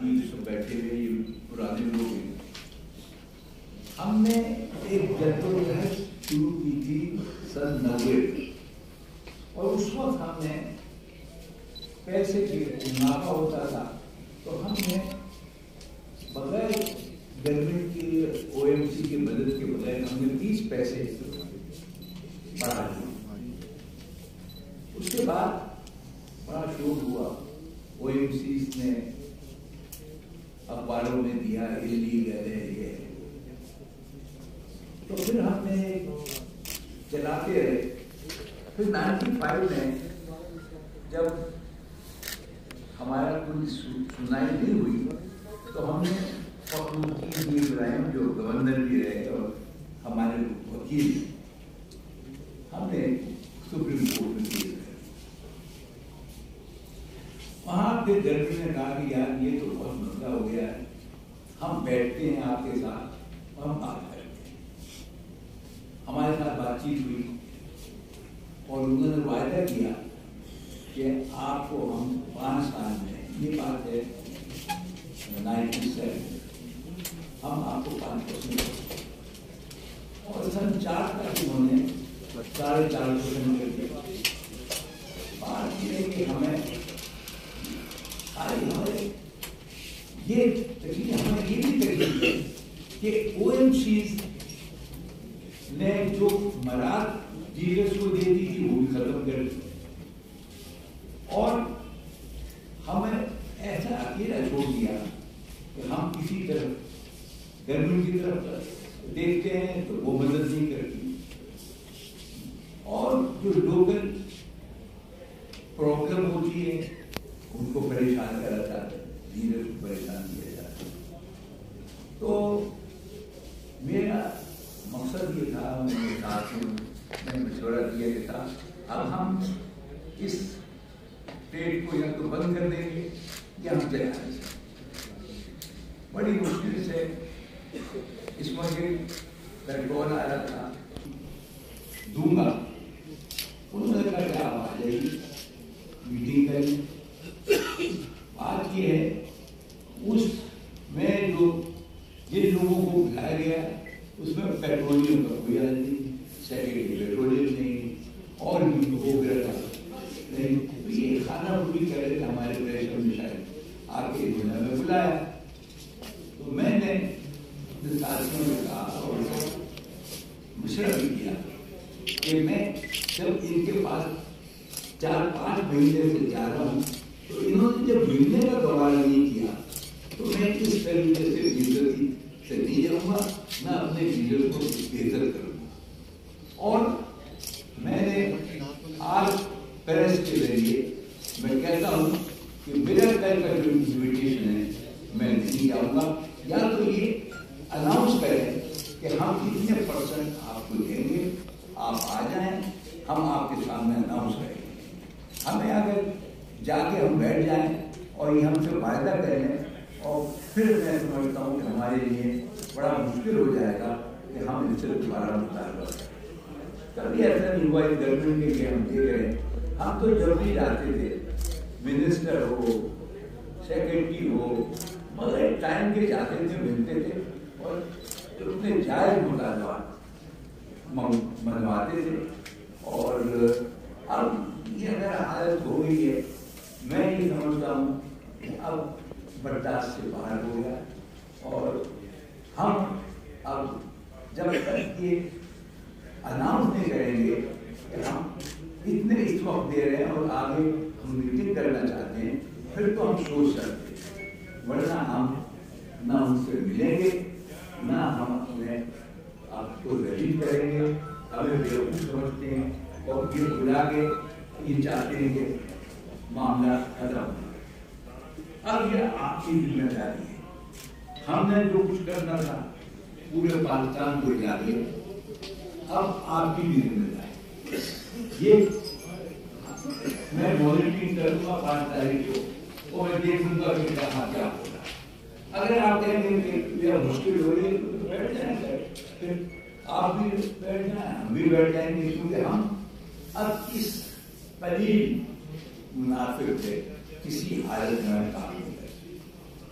باقی سب بیٹھے ہوئے یہ پرانے لوگ ہیں. ہم نے ایک جدوجہد شروع کی تھی سن 90 اور اس وقت ہم نے پیسے کی منافع ہوتا تھا تو ہم نے بغیر گورنمنٹ کی OMC کی مدد کے بغیر ہم نے 30 پیسے بڑھا دیے. اس کے بعد بڑا شور ہوا, OMCs نے اخباروں میں دیا ایلیگل ہے یہ, تو پھر ہم نے چلاتے رہے. پھر 95 میں جب ہمارا کوئی سنائی نہیں ہوئی تو ہم نے فخرالدین ابراہیم جو گورنر بھی رہے اور ہمارے وکیل, ہم نے سپریم کورٹ میں کیس کرے. وہاں پہ جج نے کہا کہ یار یہ تو بہت مسئلہ ہو گیا ہے, ہم بیٹھتے ہیں آپ کے ساتھ اور ہم بات کرتے ہیں. ہمارے ساتھ بات چیت ہوئی اور انہوں نے وعدہ کیا کہ آپ کو ہم 5 سال میں, یہ بات ہے 97, ہم آپ کو 5% اور سن 4 تک انہوں نے 4.5% کر دیا. بات یہ ہے کہ ہمیں یہ تکلیف, ہمیں یہ بھی تکلیف ہے کہ OMCs نے جو مراد ڈیلرز کو دیتی تھی وہ بھی ختم کر دی اور ہمیں ایسا اکیلا چھوڑ دیا کہ ہم کسی طرف گورنمنٹ کی طرف دیکھتے ہیں تو وہ مدد نہیں کرتی اور جو لوکل پرابلم ہوتی ہے ان کو پریشان کرا جاتا ہے, ڈیلرز کو پریشان کیا جاتا ہے. تو میرا مقصد یہ تھا, میرے ساتھیوں نے مشورہ دیا کہ تھا اب ہم اس ٹریڈ کو یا تو بند کر دیں گے یا ہم چلا دیں گے. بڑی مشکل سے اس وقت پیٹرول آ رہا تھا, دوں گا, انہوں نے کہا کہ آپ آ جائیے میٹنگ کریں. بات یہ ہے اس میں جو جن لوگوں کو بلایا گیا اس میں پیٹرولیم کا کوئی حل نہیں, سیکنڈری پیٹرولیم نہیں, اور بھی ہو گیا نہیں. یہ کھانا پوری کر رہے تھے ہمارے پریشر میں, شاید آپ کے دنیا میں بلایا تو میں نے اپنے ساتھیوں نے کہا اور مشورہ بھی کیا کہ میں جب ان کے پاس 4-5 مہینے سے جا رہا ہوں تو انہوں نے جب ملنے کا دوبارہ نہیں کیا تو میں اس طریقے سے بےعزتی سے نہیں جاؤں گا, نہ اپنے لیڈر کو بہتر کروں گا. اور میں نے آج پریس کے ذریعے میں کہتا ہوں کہ میرا کل کا جو انویٹیشن ہے میں نہیں جاؤں گا, یا تو یہ اناؤنس کریں کہ ہم اتنے % آپ کو دیں گے, آپ آ جائیں, ہم آپ کے سامنے اناؤنس کریں گے. ہمیں اگر جا کے ہم بیٹھ جائیں اور یہ ہم سے وعدہ کریں اور پھر میں سمجھتا ہوں کہ ہمارے لیے بڑا مشکل ہو جائے گا کہ ہم ان سے دوبارہ مطالبہ کریں. کبھی ایسا نہیں ہوا ہے گورنمنٹ کے لیے ہم دیکھ رہے ہیں, ہم تو جب بھی جاتے تھے منسٹر ہو سیکرٹری ہو مگر ٹائم کے جاتے تھے, ملتے تھے اور اتنے جائز مطالبات منواتے تھے. اور اب یہ اگر حالت ہو گئی ہے میں یہ سمجھتا ہوں کہ اب برداشت سے باہر ہو گیا اور ہم اب جب تک یہ اناؤنس نہیں کریں گے کہ ہم اتنے اس وقت دے رہے ہیں اور آگے ہم میٹنگ کرنا چاہتے ہیں پھر تو ہم سوچ سکتے ہیں, ورنہ ہم نہ ان سے ملیں گے نہ ہم اپنے آپ کو ریلیز کریں گے. ہمیں بیوقوف سمجھتے ہیں اور یہ بلا کے یہ چاہتے ہیں کہ معاملہ ختم ہو. اب یہ آپ کی ذمہ داری ہے, ہم نے جو کچھ کرنا تھا پورے پاکستان کو جا دیا, اب آپ کی بھی ذمہ داری. یہ میں مانیٹرنگ کروں گا 5 تاریخ کو اور میں دیکھوں گا کہ کہاں کیا ہوگا. اگر آپ کہیں گے کہ یہ مشکل ہو رہی ہے تو بیٹھ جائیں گے, پھر آپ بھی بیٹھ جائیں, ہم بھی بیٹھ جائیں گے, کیونکہ ہم اب اس قلیل منافع سے کسی حالت میں کام نہیں کرتے.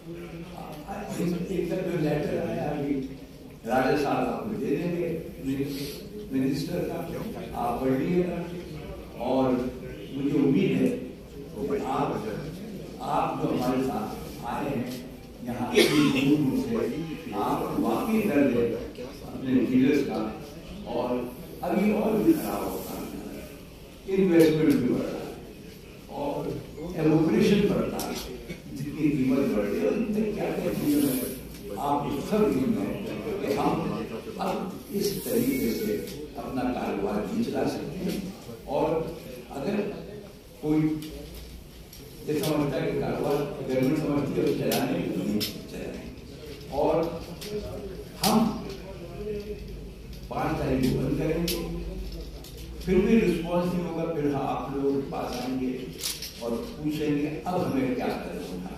जो लेटर आया अभी राजा साहब आपको दे देंगे मिनिस्टर का, आप पढ़िएगा और मुझे उम्मीद है आप जो हमारे साथ आए हैं यहाँ से आप वाकई दर्द है अपने लीडर्स का, और अभी और भी खराब होता है, इन्वेस्टमेंट भी बढ़ रहा है और एवोपरेशन बढ़ रहा है, जितनी कीमत बढ़ रही है उतने क्या क्या चीजें हैं आप सब हम अब इस तरीके से अपना कारोबार भी चला सकते हैं। और अगर कोई ये समझता है कि कारोबार गवर्नमेंट समझती है चलाने के लिए चलाएं, और हम 5 तारीख को बंद करेंगे, फिर भी रिस्पॉन्स नहीं होगा, फिर आप लोग पास आएंगे और पूछेंगे अब हमें क्या करना है।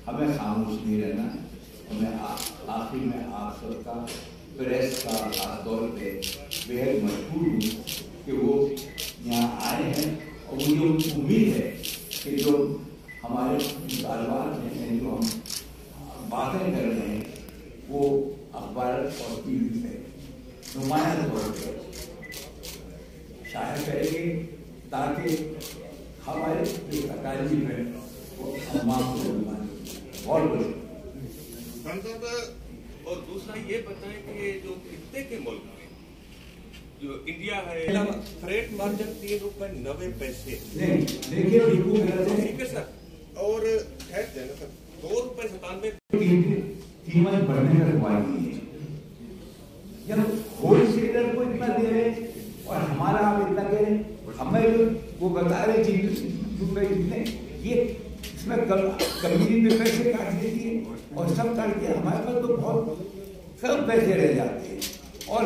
हमें खामोश नहीं रहना है, हमें आखिर में आप सबका प्रेस का खासतौर पे बेहद मजबूर हूँ कि वो यहाँ आए हैं, और मुझे उम्मीद है कि जो हमारे कारोबार हैं, जो हम बातें कर रहे हैं, वो अखबार और टीवी पे नुमाया तौर पर शायद करेंगे, ताकि हमारे अकादमी में वो सम्मान को और और दूसरा ये बताएं कि ये जो कितने के मुल्क में जो इंडिया है, फ्रेट मार्जिन ₹3.90। देखिए ठीक है सर, और है सर ₹2.97 कीमत बढ़ने का सवाल नहीं है। जब होलसेलर को इतना दे रहे और हमारा आप इतना दे रहे, हमें जो वो बता रहे चीज इतने, ये इसमें कमीनी पे पैसे काट देती है और सब काट के हमारे पास तो बहुत कम पैसे रह जाते हैं। और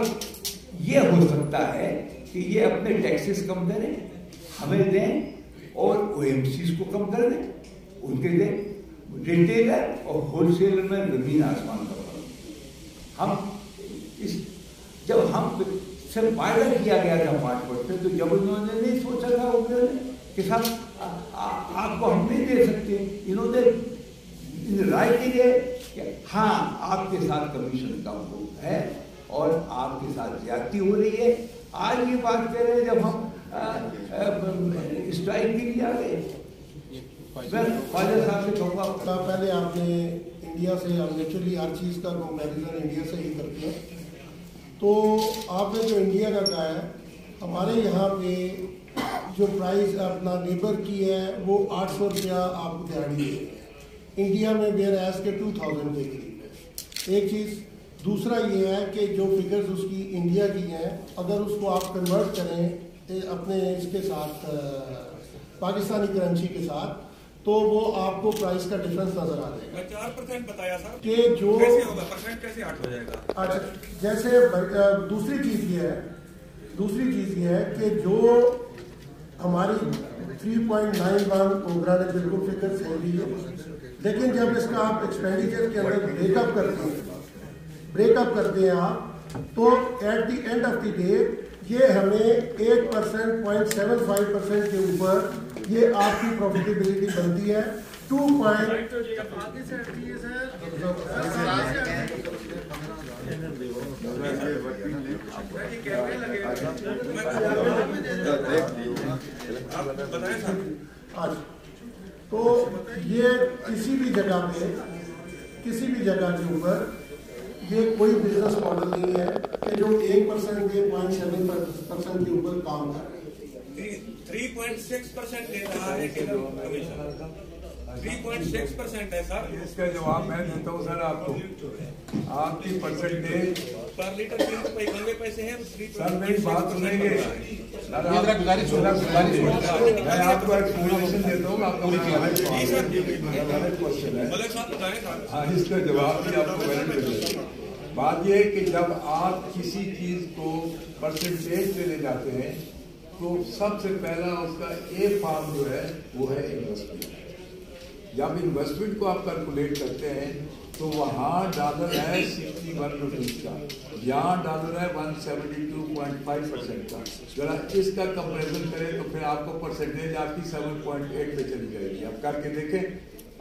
ये हो सकता है कि ये अपने टैक्सेस कम करें, हमें दें, और OMCs को कम कर दें, उनके दें। रिटेलर और होलसेलर में जमीन आसमान का फर्क। हम इस जब हम से वायदा किया गया था 5%, तो जब उन्होंने नहीं सोचा था कि साहब आपको हम नहीं दे सकते, इन्होंने राइटिंग है कि हाँ आपके साथ कमीशन कम है और आपके साथ ज्यादती हो रही है। आज की बात कर रहे हैं जब हम स्ट्राइक के लिए आ गए, मैं ख्वाजा साहब से कहूँगा, पहले आपने इंडिया से, हम नेचुरली हर चीज़ का कंपैरिजन इंडिया से ही करते हैं, तो आपने जो इंडिया का कहा है, हमारे यहाँ पे जो प्राइस अपना लेबर की है वो 800 रुपया आपको दिहाड़ी है, इंडिया में बेयर एज के 2000 के करीब है। एक चीज़, दूसरा ये है कि जो फिगर्स उसकी इंडिया की हैं, अगर उसको आप कन्वर्ट करें अपने इसके साथ पाकिस्तानी करेंसी के साथ, तो वो आपको प्राइस का डिफरेंस नजर आ जाएगा। 4% बताया सर कि जो कैसे होगा, परसेंट कैसे 8 हो जाएगा? अच्छा, जैसे दूसरी चीज़ ये है कि जो हमारी 3.91 ओगरा ने बिल्कुल फिगर सही दी है, लेकिन जब इसका आप एक्सपेंडिचर के अंदर ब्रेकअप करते हैं आप, तो at the end of the day ये हमें 8% 0.75% के ऊपर ये आपकी प्रॉफिटेबिलिटी बनती है। 2 तो ये किसी भी जगह के ऊपर ये कोई बिजनेस मॉडल नहीं है कि जो 1% के 0.7% के ऊपर काम कर रहे हैं। 3.6% दे रहा है कमीशन, 3.6% है सर। इसका जवाब मैं देता हूँ सर आपको। आपकी परसेंटेज पर लीटर 3 पैसे है। सर मेरी बात सुनेंगे, मैं आपको एक्सप्लेनेशन देता हूँ, आपको क्वेश्चन है, हाँ इसका जवाब भी आपको मैंने मिलेगा। बात यह है कि जब आप किसी चीज को परसेंटेज पे ले जाते हैं, तो सबसे पहला उसका ए फॉर्म जो है वो है इन्वेस्टमेंट। जब इन्वेस्टमेंट को आप कैलकुलेट करते हैं तो वहाँ डॉलर है 61 रुपीज का, यहाँ डॉलर है 172.5% का। जरा इसका कंपेरिजन करें तो फिर आपको परसेंटेज आपकी 7.8 पे चली जाएगी। आप करके देखें,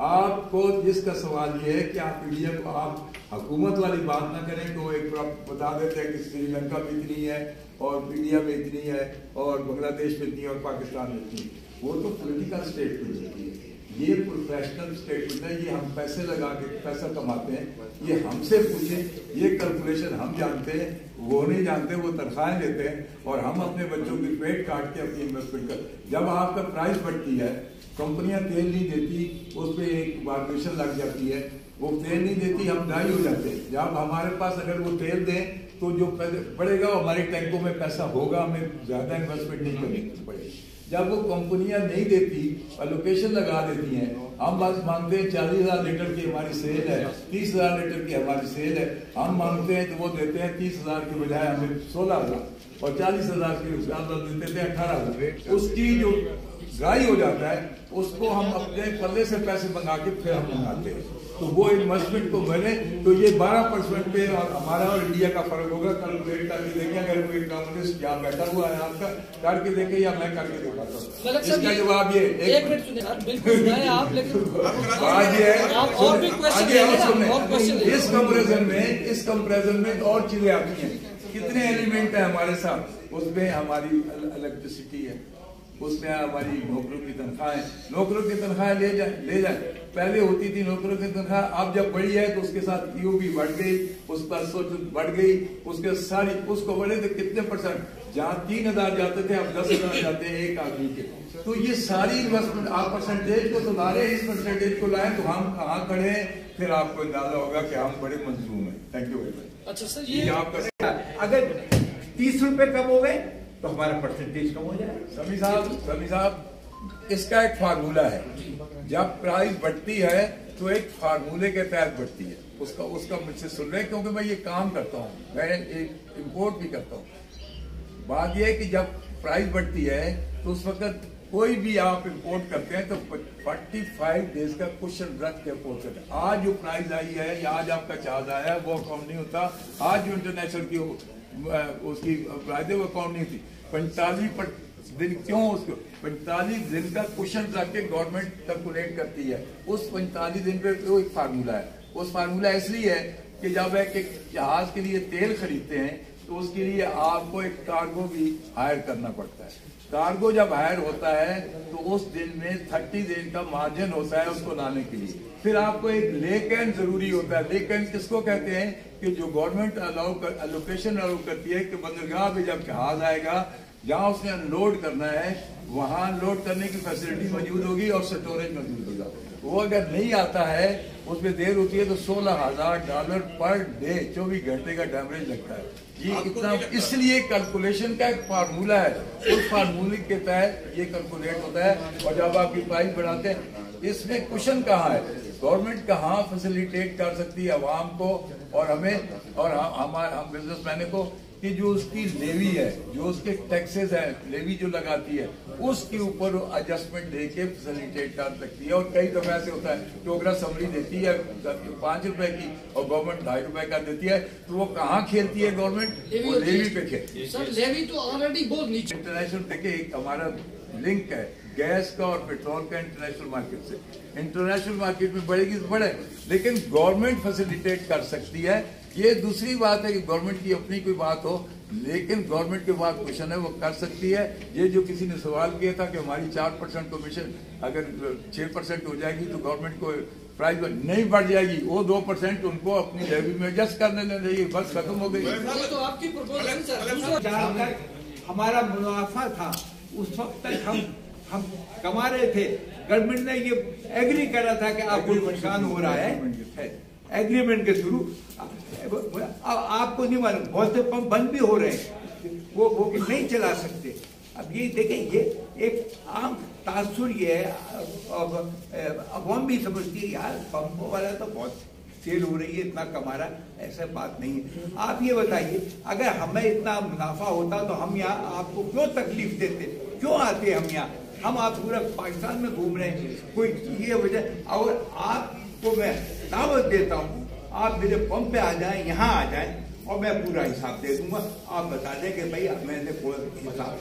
आपको जिसका सवाल ये है कि आप इंडिया को आप हुकूमत वाली बात ना करें कि वो एक बता देते हैं कि श्रीलंका में इतनी है और इंडिया में इतनी है और बांग्लादेश में इतनी है और पाकिस्तान में इतनी है। वो तो पॉलिटिकल स्टेटमेंट होती है, ये प्रोफेशनल स्टेटमेंट है, ये हम पैसे लगा के पैसा कमाते हैं, ये हमसे पूछें, ये कैलकुलेशन हम जानते हैं, वो नहीं जानते, वो तनख्वाहें लेते हैं और हम अपने बच्चों की पेट काट के अपनी इन्वेस्टमेंट कर। जब आपका प्राइस बढ़ती है, कंपनियां तेल नहीं देती, उस पर एक वाल्यूएशन लग जाती है, वो तेल नहीं देती, हम डाई हो जाते हैं। जब हमारे पास अगर वो तेल दें तो जो पड़ेगा हमारे टैंकों में पैसा होगा, हमें ज्यादा इन्वेस्टमेंट नहीं करनी पड़ेगी। जब वो कंपनियां नहीं देती, एलोकेशन लगा देती हैं, हम बस मांगते हैं 40,000 लीटर की हमारी सेल है, 30,000 लीटर की हमारी सेल है, हम मांगते हैं तो वो देते हैं 30,000 की बजाय हमें 16,000 और 40,000 की देते थे 18,000। उसकी जो ड्राई हो जाता है उसको हम अपने पल्ले से पैसे मंगा के फिर हम मंगाते हैं, तो वो इन्वेस्टमेंट को मिले तो ये 12% पे और हमारा और इंडिया का फर्क होगा। कैलकुलेट करके देखें, अगर कोई इकोनॉमिस्ट यहाँ बैठा हुआ है आपका करके देखे या मैं करके दिखाता हूँ, इसका जवाब ये एक मिनट सुनिए आप, लेकिन इस कंपेरिजन में और चीजें आती हैं, कितने एलिमेंट है हमारे साथ, उसमें हमारी इलेक्ट्रिसिटी है, उसमें हमारी नौकरों की तनख्वाहें, नौकरों की तनख्वाहें ले जाए। पहले होती थी नौकरों की तनख्वाह, अब जब बढ़ी है तो उसके साथ ईओबी बढ़ गई, उस पर बढ़ गई, उसके सारी उसको बढ़े थे कितने %, जहाँ 3,000 जाते थे अब 10,000 जाते हैं एक आदमी के। तो ये सारी इन्वेस्टमेंट आप परसेंटेज को तो ला रहे हैं, इस परसेंटेज को लाए तो हम कहाँ खड़े हैं, फिर आपको अंदाजा होगा कि हम बड़े मंजूम हैं। Thank you very much. अच्छा सर, ये आपका अगर 30 रुपए कम हो गए तो हमारा परसेंटेज कम हो जाएगा। समी साहब इसका एक फार्मूला है, जब प्राइस बढ़ती है तो एक फार्मूले के तहत बढ़ती है, उसका मुझसे सुन रहे हैं क्योंकि मैं ये काम करता हूँ, मैं एक इम्पोर्ट भी करता हूँ। बात यह है कि जब प्राइस बढ़ती है तो उस वक्त कोई भी आप इम्पोर्ट करते हैं तो 45 डेज का क्वेश्चन रख के इम्पोर्ट करते हैं। आज जो प्राइस आई है या आज आपका चार्ज आया है वो अकाउंट नहीं होता, आज जो इंटरनेशनल की उसकी प्राइस है वो अकाउंट नहीं थी। 45 दिन क्यों, उसको 45 दिन का क्वेश्चन रख के गवर्नमेंट कैलकुलेट करती है। उस 45 दिन पे वो एक फार्मूला है, उस फार्मूला इसलिए है कि जब एक जहाज के लिए तेल खरीदते हैं तो उसके लिए आपको एक कार्गो भी हायर करना पड़ता है। कार्गो जब हायर होता है तो उस दिन में 30 दिन का मार्जिन होता है उसको लाने के लिए। फिर आपको एक लेक एंड जरूरी होता है। लेक एंड किसको कहते हैं कि जो गवर्नमेंट एलोकेशन अलाउ करती है कि बंदरगाह पे जब जहाज आएगा, जहां उसने अनलोड करना है वहां अनलोड करने की फैसिलिटी मौजूद होगी और स्टोरेज मौजूद होगा। वो अगर नहीं आता है, उसमें देर होती है तो $16,000 पर डे 24 घंटे का डैमेज लगता है। ये इतना इसलिए कैलकुलेशन का एक फार्मूला है, उस फार्मूले के तहत ये कैलकुलेट होता है। और जब आपकी प्राइस बढ़ाते हैं, इसमें क्वेश्चन कहाँ है, गवर्नमेंट कहाँ फैसिलिटेट कर सकती है आवाम को और हमें और हम बिजनेसमैन को कि जो उसकी लेवी है, जो उसके टैक्सेस है, लेवी जो लगाती है उसके ऊपर एडजस्टमेंट देके फैसिलिटेट कर सकती है। और कई दफा ऐसे होता है कि अगर समरी देती है 5 रुपए की और गवर्नमेंट 2.5 रुपए का देती है तो वो कहाँ खेलती है गवर्नमेंट, वो लेवी पे खेलती है। लेवी तो ऑलरेडी बहुत नीचे। इंटरनेशनल देखिए एक हमारा लिंक है गैस का और पेट्रोल का इंटरनेशनल मार्केट से। इंटरनेशनल मार्केट में बढ़ेगी तो बढ़े, लेकिन गवर्नमेंट फैसिलिटेट कर सकती है। ये दूसरी बात है कि गवर्नमेंट की अपनी कोई बात हो, लेकिन गवर्नमेंट के पास क्वेश्चन है वो कर सकती है। ये जो किसी ने सवाल किया था कि हमारी 4% कमीशन अगर 6% हो जाएगी तो गवर्नमेंट को प्राइस नहीं बढ़ जाएगी, वो 2% उनको अपनी लेवी में एडजस्ट करने चाहिए, बस खत्म हो गई। तो आपकी प्रपोजल हमारा मुनाफा था उस वक्त तक हम कमा रहे थे। गवर्नमेंट ने ये एग्री करा था कि आपको नुकसान हो रहा है, एग्रीमेंट के थ्रू आपको नहीं मालूम, बहुत से पंप बंद भी हो रहे हैं, वो नहीं चला सकते। अब ये देखें, ये एक आम तासुर ये है, अवाम भी समझती है यार पंपों वाला तो बहुत सेल हो रही है, इतना कमा रहा है, ऐसा बात नहीं है। आप ये बताइए, अगर हमें इतना मुनाफा होता तो हम यहाँ आपको क्यों तकलीफ देते, क्यों आते हम यहाँ? हम आप पूरा पाकिस्तान में घूम रहे हैं, कोई ये वजह। और आपको मैं दावत देता हूँ, आप मेरे पंप पे आ जाएं, यहाँ आ जाएं और मैं पूरा हिसाब दे दूंगा। आप बता दें कि भाई मैंने पूरा हिसाब।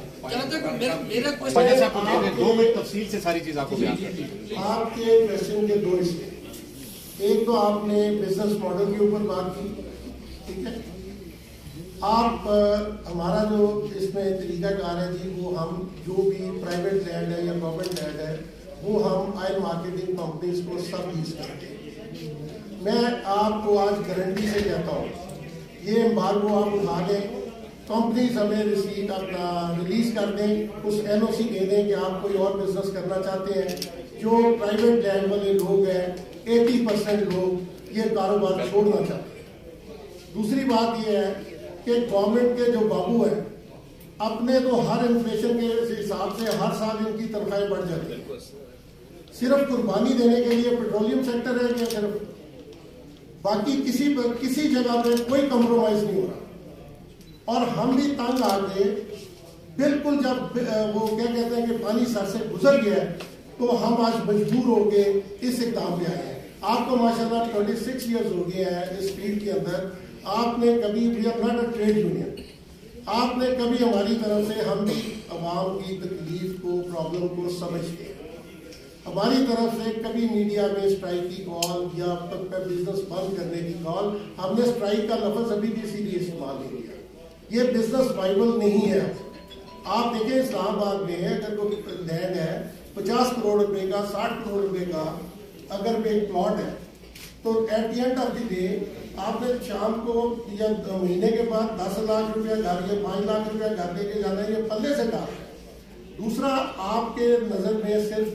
मेरा क्वेश्चन आपको 2 मिनट तफसील से सारी चीज आपको बयान करनी है। आपके क्वेश्चन के 2 हिस्से, एक तो आपने बिजनेस मॉडल के ऊपर बात की, ठीक है। आप हमारा जो इसमें तरीकाकार है जी, वो हम जो भी प्राइवेट लैंड है या गवर्नमेंट लैंड है वो हम ऑयल मार्केटिंग कंपनीज को सब लीज करते हैं। मैं आपको आज गारंटी से कहता हूँ, ये एम्बार्गो आप उठा दें, कंपनीज हमें रिसीट अपना रिलीज कर दें, उस एनओसी दे दें कि आप कोई और बिजनेस करना चाहते हैं, जो प्राइवेट लैंड वाले लोग हैं 80% लोग ये कारोबार छोड़ना चाहते हैं। दूसरी बात ये है कि गवर्नमेंट के जो बाबू हैं अपने तो हर इन्फ्लेशन के हिसाब से हर साल इनकी तनख्वाहें बढ़ जाती हैं। सिर्फ कुर्बानी देने के लिए पेट्रोलियम सेक्टर है कि सिर्फ, बाकी किसी जगह पे कोई कॉम्प्रोमाइज नहीं हो रहा। और हम भी तंग आ गए बिल्कुल, जब वो क्या कहते हैं कि पानी सर से गुजर गया तो हम आज मजबूर हो गए इस इक़दाम पे आए हैं। आपको माशाल्लाह 26 ईयर्स हो गए हैं इस फील्ड के अंदर। आपने कभी, we are not a trade union, आपने कभी हमारी तरफ से, हम भी अवाम की तकलीफ को, प्रॉब्लम को समझते हैं, हमारी तरफ से कभी मीडिया में स्ट्राइक की कॉल या बिजनेस बंद करने की कॉल, हमने स्ट्राइक का लफ्ज अभी भी इसीलिए इस्तेमाल नहीं किया। ये बिजनेस वाइबल नहीं है। आप देखें इस्लामाबाद में अगर कोई लैंड है 50 करोड़ रुपए का, 60 करोड़ रुपए का अगर एक प्लॉट है, तो at the end of the day आपने शाम को या महीने के बाद 10 लाख रुपया घर या 5 लाख रुपया घर लेके जाना है, ये पल्ले से डाल है। दूसरा, आपके नजर में सिर्फ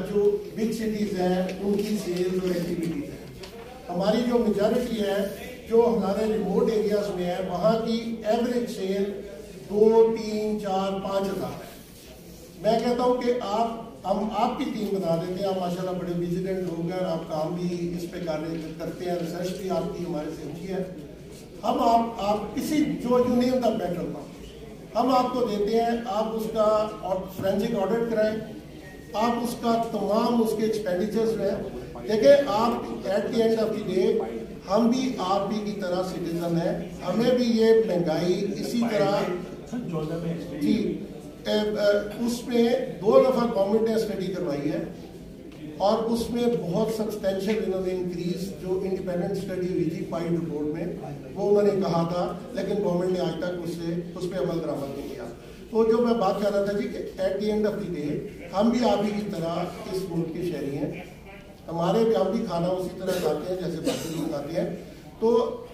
जो बिग सिटीज हैं उनकी सेल्स और एक्टिविटीज है। हमारी जो मेजॉरिटी है जो हमारे रिमोट एरियाज में है, वहाँ की एवरेज सेल 2, 3, 4, 5 हज़ार है। मैं कहता हूँ कि हम आपकी टीम बना देते हैं। आप माशाल्लाह बड़े विजिलेंट लोग हैं, आप काम भी इस पे कार्य करते हैं, रिसर्च भी आपकी हमारे से होती है। हम आप किसी जो you name the petrol pump हम आपको देते हैं, आप उसका फोरेंसिक ऑडिट कराएं, आप उसका तमाम उसके एक्सपेंडिचर्स में देखें। आप at the end of the day हम भी आप भी की तरह सिटीजन है, हमें भी ये महंगाई इसी तरह जी उसमें 2 दफा गवर्नमेंट ने स्टडी करवाई है और उसमें बहुत सब्सटेंशियल इन्होंने इंक्रीज, जो इंडिपेंडेंट स्टडी हुई थी फाइव रिपोर्ट में, वो उन्होंने कहा था, लेकिन गवर्नमेंट ने आज तक उस पर अमल दरामद नहीं किया। तो जो मैं बात कर रहा था जी कि at the end of the day हम भी आप ही की तरह इस मुल्क के शहरी हैं, हमारे भी हम भी खाना उसी तरह खाते हैं जैसे बाकी लोग खाते हैं। तो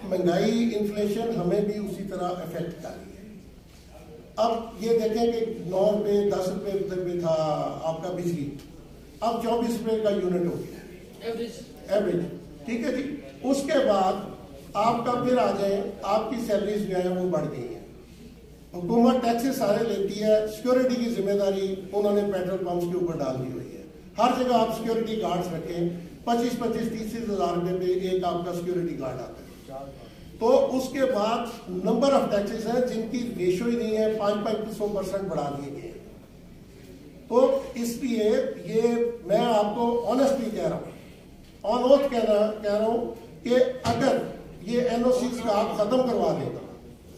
महंगाई, इन्फ्लेशन हमें भी उसी तरह इफेक्ट कर रही है। अब ये देखें कि 9 रुपये 10 रुपये पे था आपका बिजली, अब 24 रुपये का यूनिट हो गया एवरेज, ठीक है जी। उसके बाद आपका फिर आ जाए, आपकी सैलरीज जो है वो बढ़ गई है, हुकूमत टैक्सेस सारे लेती है, सिक्योरिटी की जिम्मेदारी उन्होंने पेट्रोल पंप्स के ऊपर डाल दी हुई है। हर जगह आप सिक्योरिटी गार्ड्स रखें, 25-30 हज़ार रुपये पे एक आपका सिक्योरिटी गार्ड आता है। तो उसके बाद नंबर ऑफ टैक्सेस हैं जिनकी रेशो ही नहीं है, 5% बढ़ा दिए गए। तो इसलिए ये मैं आपको ऑनेस्टली कह रहा हूँ, ऑन ओथ कह रहा हूँ कि अगर ये एनओसी का आप खत्म करवा दें,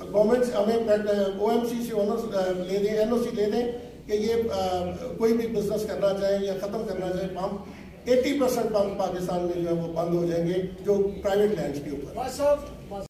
गवर्नमेंट हमें ओएमसी से ले दें, एनओसी ले दें कि ये कोई भी बिजनेस करना चाहे या खत्म करना चाहे पंप, 80% पंप पाकिस्तान में जो है वो बंद हो जाएंगे जो प्राइवेट लैंड के ऊपर।